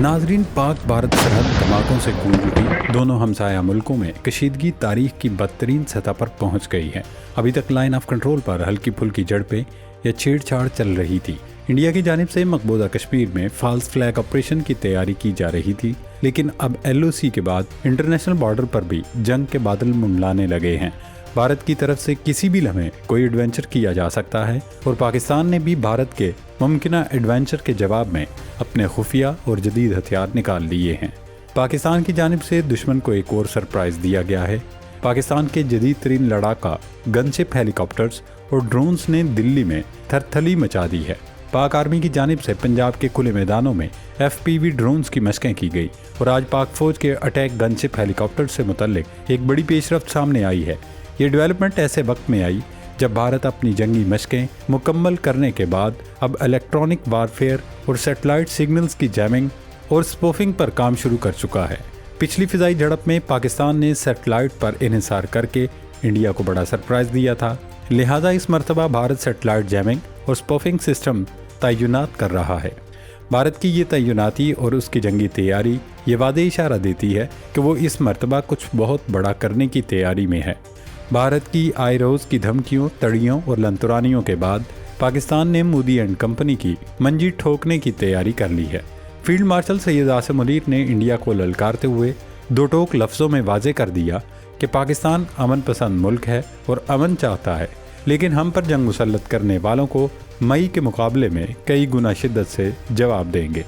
नाजरीन, पाक भारत सरहद धमाकों से गूंज उठी। दोनों हमसाया मुल्कों में कशीदगी तारीख की बदतरीन सतह पर पहुंच गई है। अभी तक लाइन ऑफ कंट्रोल पर हल्की फुल्की झड़पें या छेड़छाड़ चल रही थी। इंडिया की जानिब से मकबूजा कश्मीर में फॉल्स फ्लैग ऑपरेशन की तैयारी की जा रही थी, लेकिन अब LOC के बाद इंटरनेशनल बॉर्डर पर भी जंग के बादल मंडलाने लगे हैं। भारत की तरफ से किसी भी लम्हे कोई एडवेंचर किया जा सकता है और पाकिस्तान ने भी भारत के मुमकिना एडवेंचर के जवाब में अपने खुफिया और जदीद हथियार निकाल लिए हैं। पाकिस्तान की जानिब से दुश्मन को एक और सरप्राइज दिया गया है। पाकिस्तान के जदीद तरीन लड़ाका गनशिप हेलीकॉप्टर्स और ड्रोन्स ने दिल्ली में थरथली मचा दी है। पाक आर्मी की जानिब से पंजाब के खुले मैदानों में FPV ड्रोन्स की मशकें की गई और आज पाक फौज के अटैक गनशिप हेलीकॉप्टर से मुतल्लिक एक बड़ी पेशरफ्त सामने आई है। ये डेवलपमेंट ऐसे वक्त में आई जब भारत अपनी जंगी मशकें मुकम्मल करने के बाद अब इलेक्ट्रॉनिक वारफेयर और सैटेलाइट सिग्नल्स की जैमिंग और स्पूफिंग पर काम शुरू कर चुका है। पिछली फिजाई झड़प में पाकिस्तान ने सैटेलाइट पर इन्हिसार करके इंडिया को बड़ा सरप्राइज दिया था, लिहाजा इस मरतबा भारत सैटेलाइट जैमिंग और स्पूफिंग सिस्टम तैनात कर रहा है। भारत की ये तैनाती और उसकी जंगी तैयारी ये वादे इशारा देती है कि वो इस मरतबा कुछ बहुत बड़ा करने की तैयारी में है। भारत की आए रोज़ की धमकियों, तड़ियों और लंतुरानियों के बाद पाकिस्तान ने मोदी एंड कंपनी की मंजी ठोकने की तैयारी कर ली है। फील्ड मार्शल सैयद आसिम मुनीर ने इंडिया को ललकारते हुए दो टोक लफ्ज़ों में वाजे कर दिया कि पाकिस्तान अमन पसंद मुल्क है और अमन चाहता है, लेकिन हम पर जंग मुसल्लत करने वालों को मई के मुकाबले में कई गुना शिद्दत से जवाब देंगे।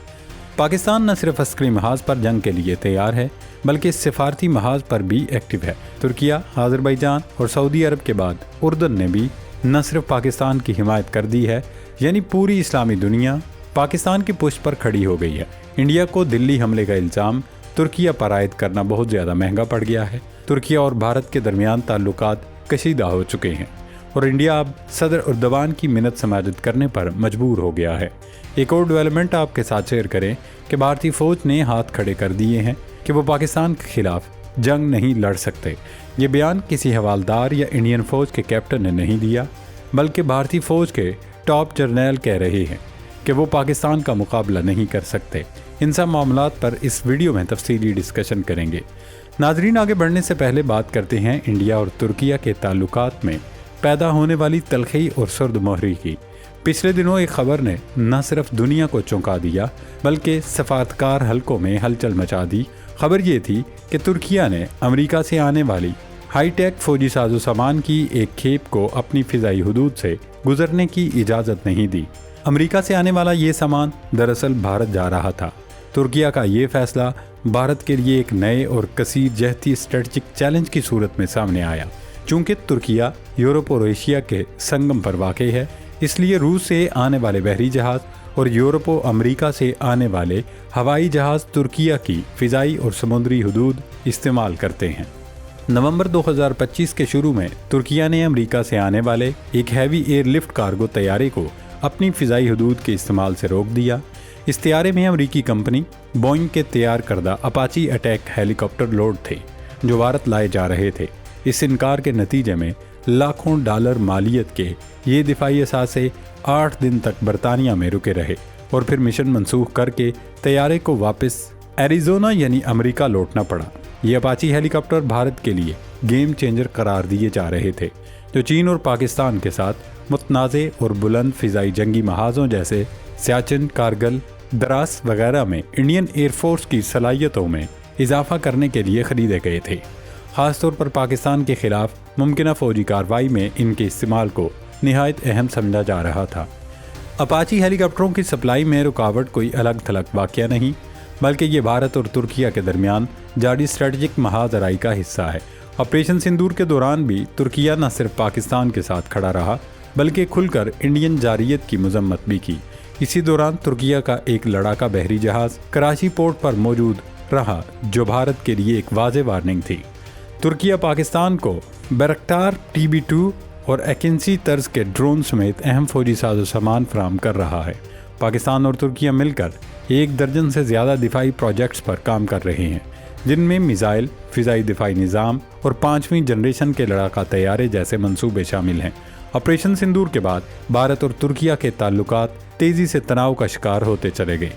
पाकिस्तान न सिर्फ अस्करी महाज पर जंग के लिए तैयार है, बल्कि सिफारती महाज पर भी एक्टिव है। तुर्किया, आज़रबाईजान और सऊदी अरब के बाद उर्दन ने भी न सिर्फ पाकिस्तान की हिमायत कर दी है, यानी पूरी इस्लामी दुनिया पाकिस्तान की पुष्ट पर खड़ी हो गई है। इंडिया को दिल्ली हमले का इल्ज़ाम तुर्किया पर आयद करना बहुत ज़्यादा महंगा पड़ गया है। तुर्किया और भारत के दरमियान ताल्लुकात कशीदा हो चुके हैं और इंडिया अब सदर उर्दवान की मिन्नत समाजत करने पर मजबूर हो गया है। एक और डेवलपमेंट आपके साथ शेयर करें कि भारतीय फ़ौज ने हाथ खड़े कर दिए हैं कि वो पाकिस्तान के खिलाफ जंग नहीं लड़ सकते। ये बयान किसी हवालदार या इंडियन फ़ौज के कैप्टन ने नहीं दिया, बल्कि भारतीय फ़ौज के टॉप जर्नल कह रहे हैं कि वो पाकिस्तान का मुकाबला नहीं कर सकते। इन सब मामलात पर इस वीडियो में तफसीली डिस्कशन करेंगे। नाजरीन, आगे बढ़ने से पहले बात करते हैं इंडिया और तुर्किया के ताल्लुकात में पैदा होने वाली तलखी और सुर्दमोहरी की। पिछले दिनों एक खबर ने न सिर्फ दुनिया को चौंका दिया, बल्कि सफारतकार हलकों में हलचल मचा दी। खबर ये थी कि तुर्किया ने अमेरिका से आने वाली हाईटेक फौजी साजो सामान की एक खेप को अपनी फ़िज़ाई हुदूद से गुजरने की इजाज़त नहीं दी। अमेरिका से आने वाला ये सामान दरअसल भारत जा रहा था। तुर्किया का ये फैसला भारत के लिए एक नए और कसीर जहती स्ट्रेटजिक चैलेंज की सूरत में सामने आया। चूँकि तुर्किया यूरोप और एशिया के संगम पर वाक़ई है, इसलिए रूस से आने वाले बहरी जहाज़ और यूरोप और अमेरिका से आने वाले हवाई जहाज़ तुर्किया की फ़िज़ाई और समुद्री हुदूद इस्तेमाल करते हैं। नवंबर 2025 के शुरू में तुर्किया ने अमेरिका से आने वाले एक हैवी एयरलिफ्ट कार्गो तैयारे को अपनी फ़िज़ाई हुदूद के इस्तेमाल से रोक दिया। इस तैयारे में अमेरिकी कंपनी बोइंग के तैयार करदा अपाची अटैक हेलीकॉप्टर लोड थे, जो भारत लाए जा रहे थे। इस इनकार के नतीजे में लाखों डॉलर मालियत के ये दिफाई असासे 8 दिन तक बरतानिया में रुके रहे और फिर मिशन मनसूख करके तैयारे को वापस एरिज़ोना यानी अमेरिका लौटना पड़ा। ये अपाची हेलीकॉप्टर भारत के लिए गेम चेंजर करार दिए जा रहे थे, जो चीन और पाकिस्तान के साथ मुतनाज़े और बुलंद फ़िज़ाई जंगी महाज़ों जैसे सियाचिन, कारगिल, द्रास वगैरह में इंडियन एयरफोर्स की सलाहियतों में इजाफा करने के लिए ख़रीदे गए थे। ख़ासतौर पर पाकिस्तान के ख़िलाफ़ मुमकिना फ़ौजी कार्रवाई में इनके इस्तेमाल को निहायत अहम समझा जा रहा था। अपाची हेलीकॉप्टरों की सप्लाई में रुकावट कोई अलग थलग वाक़या नहीं, बल्कि ये भारत और तुर्किया के दरमियान जारी स्ट्रेटजिक महाजराई का हिस्सा है। ऑपरेशन सिंदूर के दौरान भी तुर्किया न सिर्फ पाकिस्तान के साथ खड़ा रहा, बल्कि खुलकर इंडियन जारियत की मजम्मत भी की। इसी दौरान तुर्किया का एक लड़ाका बहरी जहाज़ कराची पोर्ट पर मौजूद रहा, जो भारत के लिए एक वाज़ेह वार्निंग थी। तुर्किया पाकिस्तान को बैरक्टार TB2 और एकेंसी तर्ज के ड्रोन समेत अहम फौजी साजो सामान फराहम कर रहा है। पाकिस्तान और तुर्किया मिलकर 1 दर्जन से ज़्यादा दिफाई प्रोजेक्ट्स पर काम कर रहे हैं, जिनमें मिसाइल, फ़िज़ाई दिफाई निज़ाम और 5वीं जनरेशन के लड़ाका तैयारे जैसे मंसूबे शामिल हैं। ऑपरेशन सिंदूर के बाद भारत और तुर्किया के ताल्लुकात तेज़ी से तनाव का शिकार होते चले गए।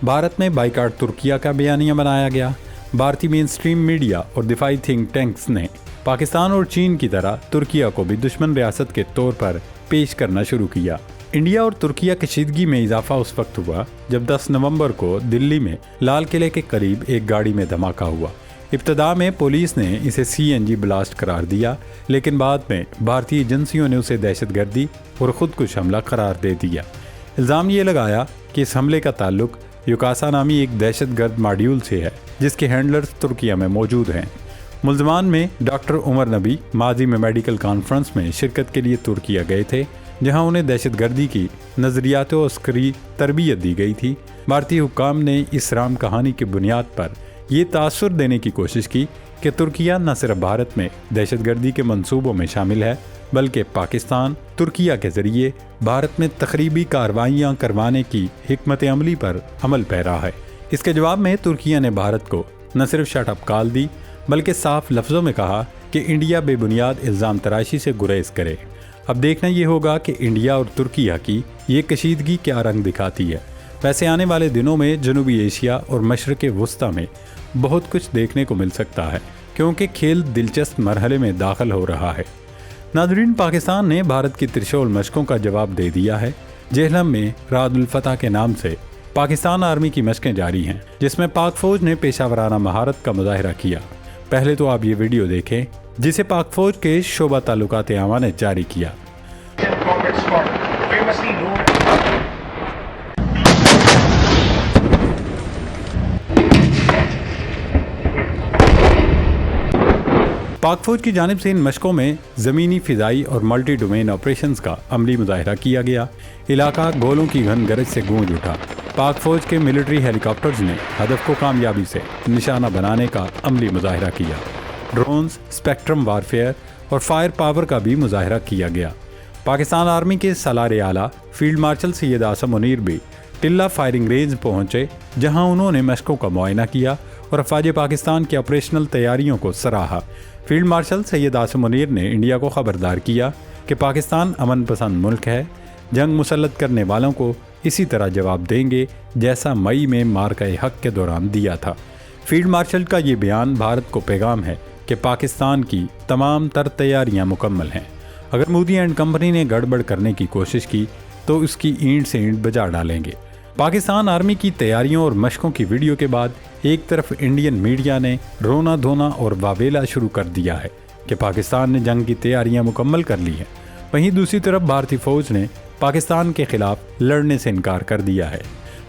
भारत में बाइकाट तुर्किया का बयानिया बनाया गया। भारतीय मेन स्ट्रीम मीडिया और दिफाई थिंक टैंक्स ने पाकिस्तान और चीन की तरह तुर्किया को भी दुश्मन रियासत के तौर पर पेश करना शुरू किया। इंडिया और तुर्किया कशीदगी में इजाफा उस वक्त हुआ जब 10 नवंबर को दिल्ली में लाल किले के करीब एक गाड़ी में धमाका हुआ। इब्तदा में पुलिस ने इसे CNG ब्लास्ट करार दिया, लेकिन बाद में भारतीय एजेंसियों ने उसे दहशतगर्दी और खुदकुश हमला करार दे दिया। इल्ज़ाम ये लगाया कि इस हमले का ताल्लुक युकासा नामी एक दहशतगर्द मॉड्यूल से है जिसके हैंडलर्स तुर्किया में मौजूद हैं। मुल्ज़मान में डॉक्टर उमर नबी माजी में मेडिकल कॉन्फ्रेंस में शिरकत के लिए तुर्किया गए थे, जहां उन्हें दहशतगर्दी की नज़रियात और अस्करी तरबियत दी गई थी। भारतीय हुक्काम ने इस राम कहानी की बुनियाद पर ये तासुर देने की कोशिश की कि तुर्किया न सिर्फ भारत में दहशतगर्दी के मंसूबों में शामिल है, बल्कि पाकिस्तान तुर्किया के ज़रिए भारत में तखरीबी कार्रवाइयाँ करवाने की हिकमत अमली पर अमल पैरा है। इसके जवाब में तुर्किया ने भारत को न सिर्फ शटअप कॉल दी, बल्कि साफ लफ्ज़ों में कहा कि इंडिया बेबुनियाद इल्ज़ाम तराशी से गुरेज करे। अब देखना ये होगा कि इंडिया और तुर्किया की ये कशीदगी क्या रंग दिखाती है। वैसे आने वाले दिनों में जनूबी एशिया और मशरक़ वस्ता में बहुत कुछ देखने को मिल सकता है, क्योंकि खेल दिलचस्प मरहले में दाखिल हो रहा है। नाज़रीन, पाकिस्तान ने भारत की त्रिशूल मशकों का जवाब दे दिया है। जेहलम में रादुल फतह के नाम से पाकिस्तान आर्मी की मशकें जारी हैं, जिसमें पाक फ़ौज ने पेशावराना महारत का मुजाहिरा किया। पहले तो आप ये वीडियो देखें जिसे पाक फ़ौज के शोबा ताल्लुकात आमा ने जारी किया। पाक फ़ौज की जानिब से इन मशकों में ज़मीनी, फ़िज़ाई और मल्टी डोमेन ऑपरेशंस का अमली मुजाहिरा किया गया। इलाका गोलों की घन गरज से गूंज उठा। पाक फ़ौज के मिलिट्री हेलीकॉप्टर्स ने हदफ को कामयाबी से निशाना बनाने का अमली मुजाहिरा किया। ड्रोन्स, स्पेक्ट्रम वारफेयर और फायर पावर का भी मुजाहिरा किया गया। पाकिस्तान आर्मी के सलार आला फील्ड मार्शल सैयद आसम मुनीर भी टिल्ला फायरिंग रेंज पहुंचे, जहां उन्होंने मशकों का मुआयना किया और अफवाज पाकिस्तान की ऑपरेशनल तैयारियों को सराहा। फील्ड मार्शल सैयद आसम मुनीर ने इंडिया को खबरदार किया कि पाकिस्तान अमन पसंद मुल्क है, जंग मुसल्लत करने वालों को इसी तरह जवाब देंगे जैसा मई में मार्का हक के दौरान दिया था। फील्ड मार्शल का ये बयान भारत को पैगाम है कि पाकिस्तान की तमाम तर तैयारियां मुकम्मल हैं। अगर मोदी एंड कंपनी ने गड़बड़ करने की कोशिश की तो उसकी ईंट से ईंट बजा डालेंगे। पाकिस्तान आर्मी की तैयारियों और मशकों की वीडियो के बाद एक तरफ इंडियन मीडिया ने रोना धोना और वावेला शुरू कर दिया है कि पाकिस्तान ने जंग की तैयारियां मुकम्मल कर ली हैं, वहीं दूसरी तरफ भारतीय फ़ौज ने पाकिस्तान के खिलाफ लड़ने से इनकार कर दिया है।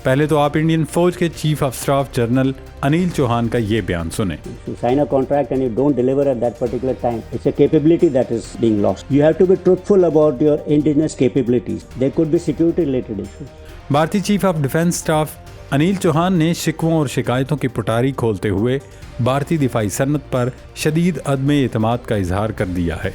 पहले तो आप इंडियन फौज के chief of staff general Anil Chauhan का ये बयान सुने। Sign a contract and you don't deliver at that particular time, it's a capability that is being lost. You have to be truthful about your indigenous capabilities. There could be security related issues. भारतीय chief of defence staff Anil Chauhan ने शिकवों और शिकायतों की पुटारी खोलते हुए भारतीय दिफाई सनत पर शदीद अदम एतमाद का इजहार कर दिया है।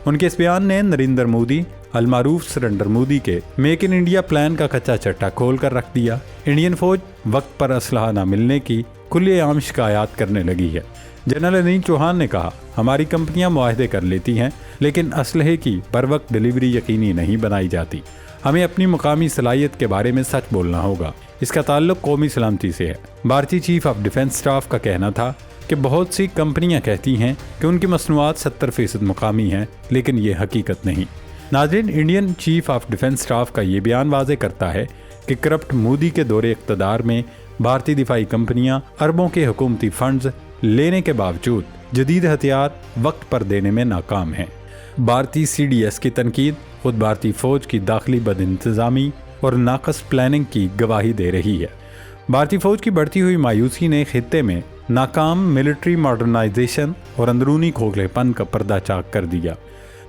उनके इस बयान ने नरेंद्र मोदी अलमारूफ सरेंडर मोदी के मेक इन इंडिया प्लान का कच्चा चट्टा खोल कर रख दिया। इंडियन फौज वक्त पर असलहा न मिलने की खुलेआम शिकायत करने लगी है। जनरल अनिल चौहान ने कहा, हमारी कंपनियां मुआहदे कर लेती हैं, लेकिन असलहे की बर वक्त डिलीवरी यकीनी नहीं बनाई जाती। हमें अपनी मुकामी सलाहियत के बारे में सच बोलना होगा। इसका ताल्लुक कौमी सलामती से है। भारतीय चीफ ऑफ डिफेंस स्टाफ का कहना था कि बहुत सी कंपनियां कहती हैं कि उनकी मसनूआत 70% मुकामी हैं, लेकिन ये हकीकत नहीं। नाज़रीन, Indian chief of defence staff का ये बयान वाज़े करता है कि करप्ट मोदी के दौरे इक़्तिदार में भारतीय दिफाई कंपनियां अरबों के हुकूमती फंड्स लेने के बावजूद जदीद हथियार वक्त पर देने में नाकाम हैं। भारतीय CDS की तनकीद खुद भारतीय फ़ौज की दाखिली बदइंतज़ामी और नाकस प्लानिंग की गवाही दे रही है। भारतीय फ़ौज की बढ़ती हुई मायूसी ने खित्ते में नाकाम मिलिट्री मॉडर्नाइजेशन और अंदरूनी खोखलेपन का पर्दा चाक कर दिया।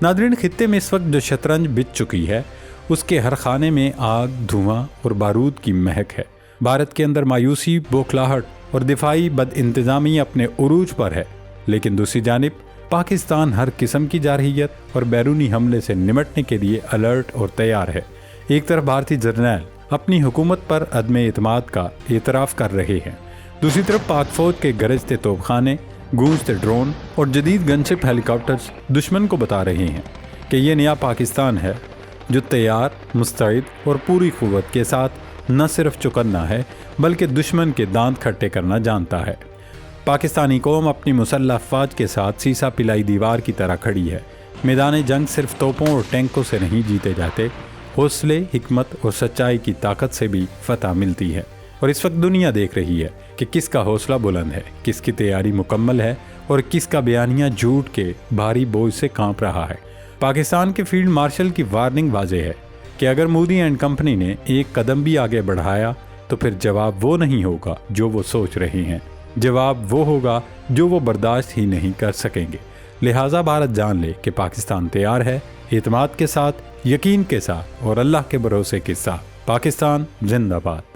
नाज़रीन, खित्ते में इस वक्त जो शतरंज बिछ चुकी है, उसके हर खाने में आग, धुआं और बारूद की महक है। भारत के अंदर मायूसी, बौखलाहट और दिफाई बदइंतज़ामी अपने उरूज पर है, लेकिन दूसरी जानिब पाकिस्तान हर किस्म की जारहियत और बैरूनी हमले से निमटने के लिए अलर्ट और तैयार है। एक तरफ भारतीय जर्नैल अपनी हुकूमत पर अदम एतमाद का एतराफ़ कर रहे हैं, दूसरी तरफ पाक फ़ौज के गरजते तोपखाने, गूंजते ड्रोन और जदीद गनशिप हेलीकॉप्टर्स दुश्मन को बता रहे हैं कि ये नया पाकिस्तान है जो तैयार, मुस्तैद और पूरी क़ुव्वत के साथ نہ صرف چکنا ہے بلکہ دشمن کے دانت کھٹے کرنا جانتا ہے۔ پاکستانی قوم اپنی مسلح افواج کے ساتھ سیسا پلائی دیوار کی طرح کھڑی ہے۔ میدان جنگ صرف توپوں اور ٹینکوں سے نہیں جیتے جاتے، حوصلے، حکمت اور سچائی کی طاقت سے بھی فتح ملتی ہے۔ اور اس وقت دنیا دیکھ رہی ہے کہ کس کا حوصلہ بلند ہے، کس کی تیاری مکمل ہے اور کس کا بیانیہ جھوٹ کے بھاری بوجھ سے کانپ رہا ہے۔ پاکستان کے فیلڈ مارشل کی وارننگ واضح ہے کہ اگر مودی اینڈ کمپنی نے ایک قدم بھی آگے بڑھایا تو پھر جواب وہ نہیں ہوگا جو وہ سوچ رہے ہیں، جواب وہ ہوگا جو وہ برداشت ہی نہیں کر سکیں گے۔ لہٰذا بھارت جان لے کہ پاکستان تیار ہے، اعتماد کے ساتھ، یقین کے ساتھ اور اللہ کے بھروسے کے ساتھ۔ پاکستان زندہ باد۔